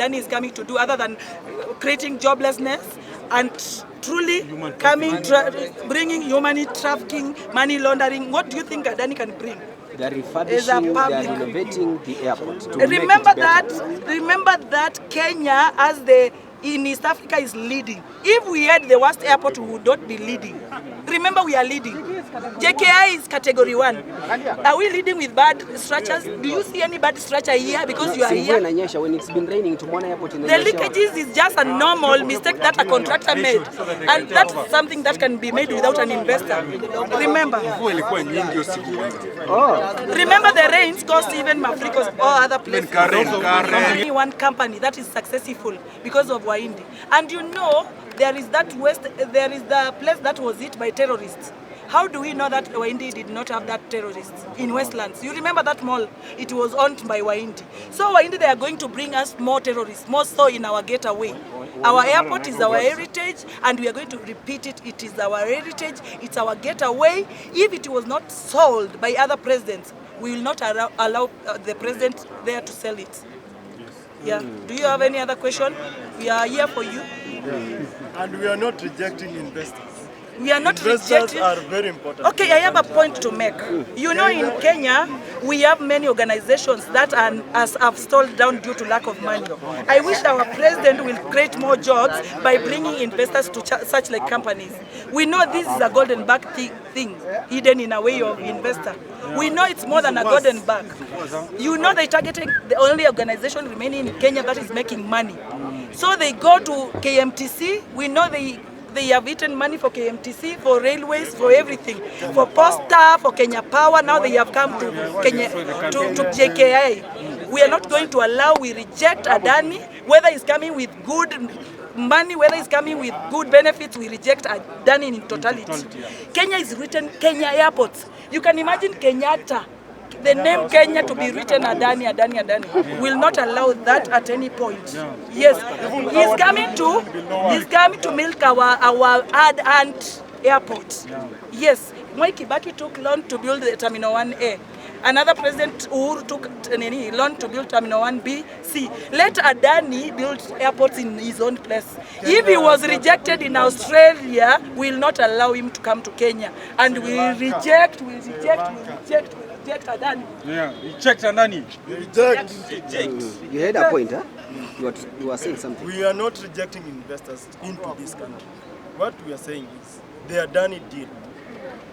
Adani is coming to do other than creating joblessness and truly coming, bringing human trafficking, money laundering? What do you think Adani can bring? They are refurbishing, they are renovating the airport to remember make it better. Remember that Kenya, as in East Africa, is leading. If we had the worst airport, we would not be leading. Remember, we are leading. JKIA is category 1. Are we leading with bad structures? Do you see any bad structure here because you are here? When it's been raining, tomorrow airport in the leakages is just a normal mistake that a contractor made, and that's something that can be made without an investor. Remember. Remember the rains cost even Mafrikos or other places. Only one company that is successful because of Waindi. And you know, there is the place that was hit by terrorists. How do we know that Waindi did not have that terrorists in Westlands? You remember that mall? It was owned by Waindi. So Waindi, they are going to bring us more terrorists, more so in our getaway. Our airport is our heritage, and we are going to repeat it. It is our heritage, it's our getaway. If it was not sold by other presidents, we will not allow the president there to sell it. Yeah. Do you have any other question? We are here for you. And we are not rejecting investors. We are not Investors rejecting. are very important. Okay, I have a point to make. You know, in Kenya, we have many organizations that have stalled down due to lack of money. I wish our president will create more jobs by bringing investors to such like companies. We know this is a golden bag thing hidden in a way of investor. We know it's more than a golden bag. You know, they're targeting the only organization remaining in Kenya that is making money. So they go to KMTC. We know they have eaten money for KMTC, for railways, for everything, for Posta, for Kenya Power. Now they have come to JKIA. We are not going to allow. We reject Adani, whether he's coming with good money, whether it's coming with good benefits. We reject Adani in totality. Kenya is written Kenya Airports. You can imagine Kenyatta, the name Kenya to be written Adani, Adani, Adani. Will not allow that at any point. Yes, he's coming to milk our ad-ant airport. Yes, Mwai Kibaki took loan to build the Terminal 1A. Another president, Uhuru, took loan to build Terminal 1B, C. Let Adani build airports in his own place. If he was rejected in Australia, we will not allow him to come to Kenya. And we reject Adani. Yeah, reject Adani. You had a point, huh? You were saying something. We are not rejecting investors into this country. What we are saying is the Adani deal,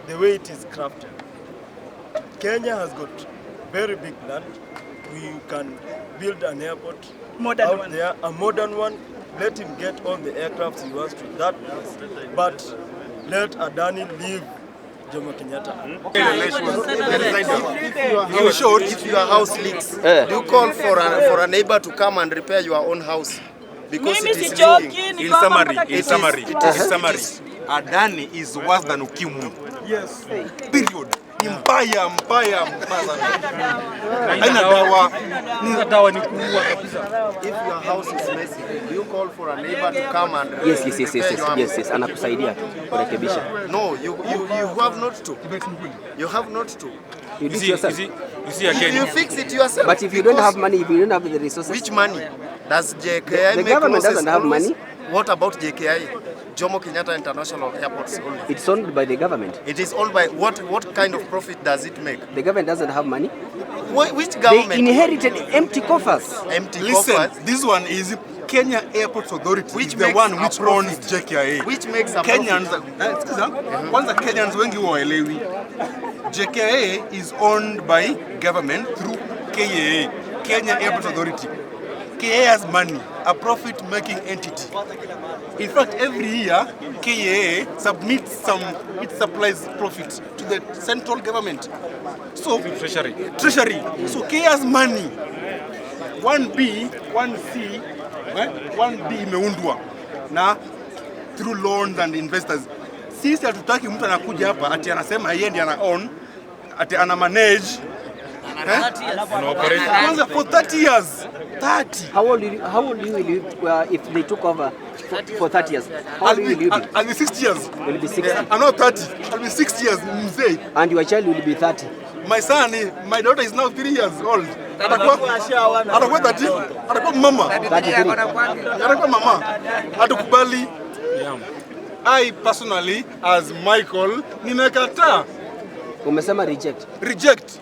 the way it is crafted. Kenya has got very big land. We can build an airport out there, a modern one. Let him get all the aircrafts he wants to that place. But let Adani leave Jomo Kenyatta. In short, if your house leaks, you call for a neighbor to come and repair your own house because it is leaking. In summary, Adani is worse than Ukimwi. Yes. Period. Mbaya haina dawa. Dawa ni kuua kabisa. If your house is messy, you call for a neighbor to come and yes, anakusaidia kurekebisha. No, you have not to. You have not to. You do it yourself. You see again. You fix it yourself. But if you don't have money, if you don't have the resources. Which money? Does JKIA The government doesn't have money. What about JKIA? Jomo Kenyatta International Airport only. It's owned by the government. It is owned by what kind of profit does it make? The government doesn't have money. Which government? They inherited empty coffers. Listen, this one is Kenya Airports Authority, which is the one which owns JKIA. Which makes a Kenyans, kwanza Kenyans wengi waelewi. JKIA is owned by government through KIA, Kenya Airports Authority. KIA has money, a profit-making entity. In fact, every year, KIA submits it supplies profit to the central government. So, Treasury. So, KIA has money. 1B, 1C, 1B imeundwa na through loans and investors. Sisi hatutaki mtu anakuja hapa ati anasema yeye ndiye ana own, ati ana manage. For 30 years. 30. How old will you if they took over for 30 years? How old will you be? I'll be 60 years. Will be 60. I'm not 30. I'll be 60 years. And your child will be 30. My daughter is now 3 years old. atakuwa 30, atakuwa mama. Atakuwa mama. Hatukubali. I personally as Michael nimekataa. Umesema reject. Reject.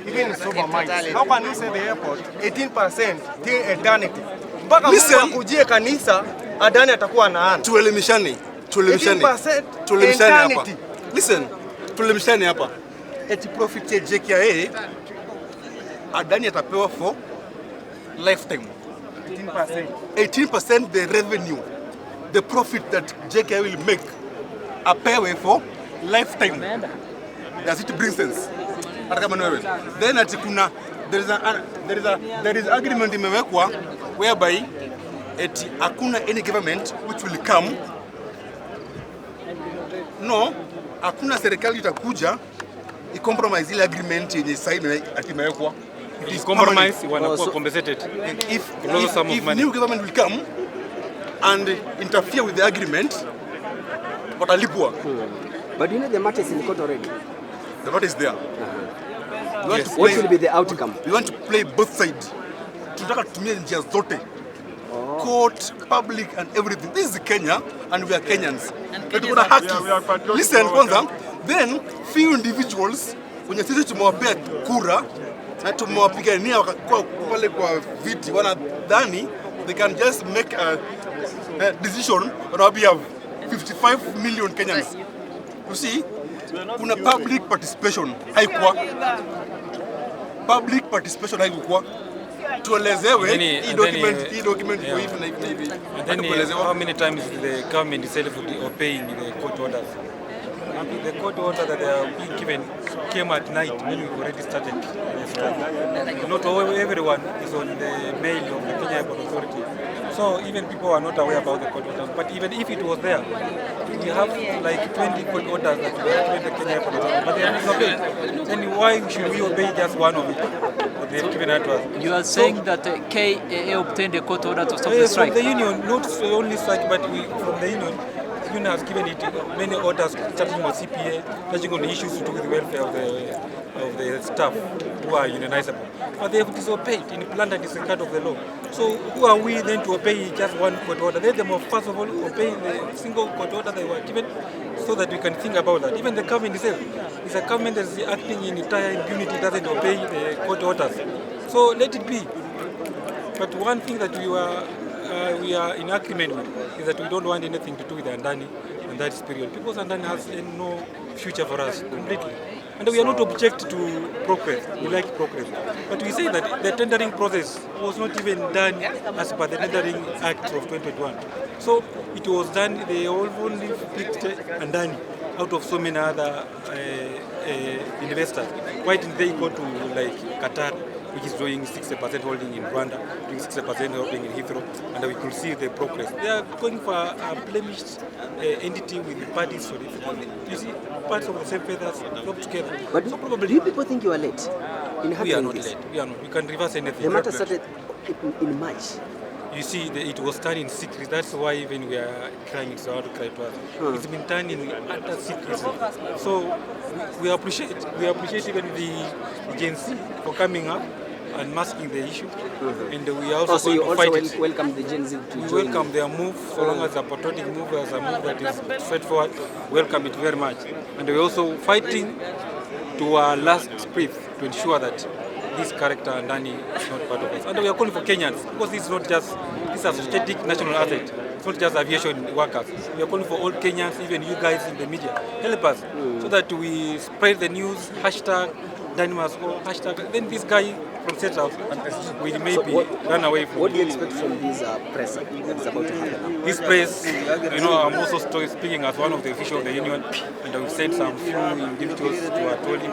Even sober minds. How can you say the airport 18% till eternity? Mpaka Mungu akujie kanisa Adani atakuwa anaana. Tuelimishane. 18% hapa. Listen, tuelimishane hapa. Eti profit ya JKIA Adani atapewa for lifetime. 18% the revenue, the profit that JKIA will make apewe for lifetime. Does it bring sense? Then ati kuna there is agreement imewekwa whereby eti hakuna any government which will come. No, hakuna serikali itakuja i compromise ile agreement yenye sign ati imewekwa. It is compromise, wanakuwa compensated. If new government will come and interfere with the agreement, watalipwa. But you know the matter is in court already. The matter is there. Yes. What will be the outcome? We want to play both sides. Tunataka tutumie njia zote. Court, public and everything. This is Kenya and we are Kenyans. Tuko na haki. Listen kwanza, then few individuals wenye sisi tumewapea kura na tumewapigania wakakuwa pale kwa viti wanadhani they can just make a decision on behalf of 55 million Kenyans. You see, kuna public participation haikuwa. Public participation haikuwa. Tuelezewe hii document iko hivi na hivi. And then how many times the government itself would obeying the court orders? The court order that they are being given came at night when we already started the strike. Not everyone is on the mail of the Kenya Airport Authority. So even people are not aware about the court orders. But even if it was there, we have like 20 court orders that we have given the Kenya Airport Authority. But they are not obeyed. Then why should we obey just one of it that they have given to us? You are saying that KAA obtained a court order to stop the strike? From the union, not only strike, but from the union has given it many orders touching on CPA, touching on issues to do with the welfare of the staff who are unionizable. But they have disobeyed in blunt disregard of the law. So who are we then to obey just one court order? Let them first of all obey the single court order they were given so that we can think about that. Even the government itself is a government that is acting in entire impunity, doesn't obey the court orders. So let it be. But one thing that we are in agreement with is that we don't want anything to do with Adani and that is period. Because Adani has no future for us completely. And we are not object to progress. We like progress. But we say that the tendering process was not even done as per the Tendering Act of 2021. So it was done, they only picked Adani out of so many other investors. Why didn't they go to like Qatar, which is doing 60% holding in Rwanda, doing 60% holding in Heathrow, and we could see the progress. They are going for a blemished entity with the parties. So you see, parts of the same feathers flock together. But so probably do you people think you are late in having we are not this? late. We are not. We can reverse anything. The matter started in March. You see, it was done in secret. That's why even we are crying, it's hard to cry to us. It's been done in utter secrecy. So we appreciate even the agency for coming up and masking the issue. And we are also you going to also fight it. welcome the Gen Z to We join welcome their move, so long as a patriotic move, as a move that is straightforward. Welcome it very much. And we're also fighting to our last breath to ensure that this character Adani is not part of us. And we are calling for Kenyans, because this is not just, this is a strategic national asset. It's not just aviation workers. We are calling for all Kenyans, even you guys in the media. Help us so that we spread the news, hashtag Adani must go, hashtag. Then this guy from State House will maybe run away from. What do you expect from this press that is about to happen now? This press, I'm also speaking as one of the officials of the union, and we've sent some few individuals to Atoli.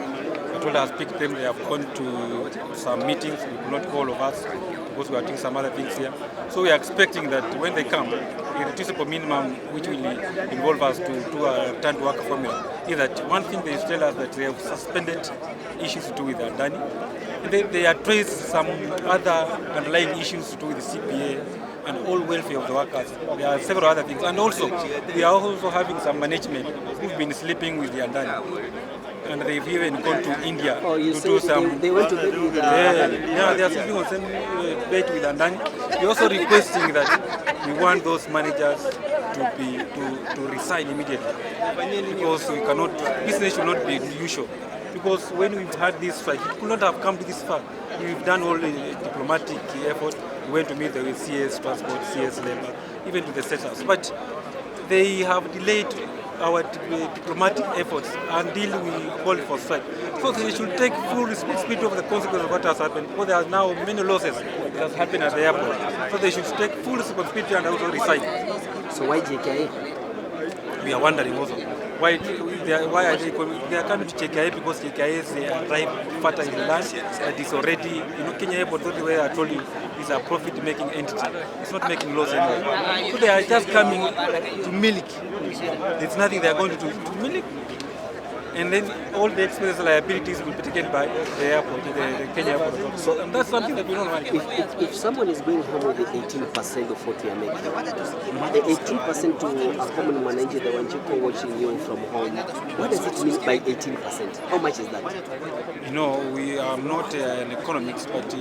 Atoli has picked them. They have gone to some meetings. We could not all of us because we are doing some other things here. So we are expecting that when they come, the reducible minimum, which will involve us to do a return to work formula, is that one thing they tell us that they have suspended issues to do with Adani. They address some other underlying issues to do with the CPA, and all welfare of the workers. There are several other things. And also, we are also having some management who've been sleeping with the Adani. And they've even gone to India to do some... They went to bed with yeah, they are sleeping on some bed with Adani. We're also requesting that we want those managers to resign immediately, because we cannot, business should not be usual. Because when we've had this fight, it could not have come to this far. We've done all the diplomatic effort. We went to meet the CS Transport, CS Labour, even to the State House. But they have delayed our diplomatic efforts until we call for strike. So they should take full responsibility of the consequences of what has happened, because there are now many losses that have happened at the airport. So they should take full responsibility and also resign. So why JKIA? We are wondering also why are they coming to JKIA, because JKIA is a ripe, fertile land that is already, Kenya Airport, the way I told you, is a profit-making entity. It's not making loss anymore. So they are just coming to milk. There's nothing they are going to do to milk. And then all the expenses liabilities will be taken by the airport, the Kenya airport. So that's something that we don't want. If someone is going home with the 18% of what we are making, the 18% to a common mwananchi, the Wanjiko watching you from home, what does it mean by 18%? How much is that? We are not an economist, but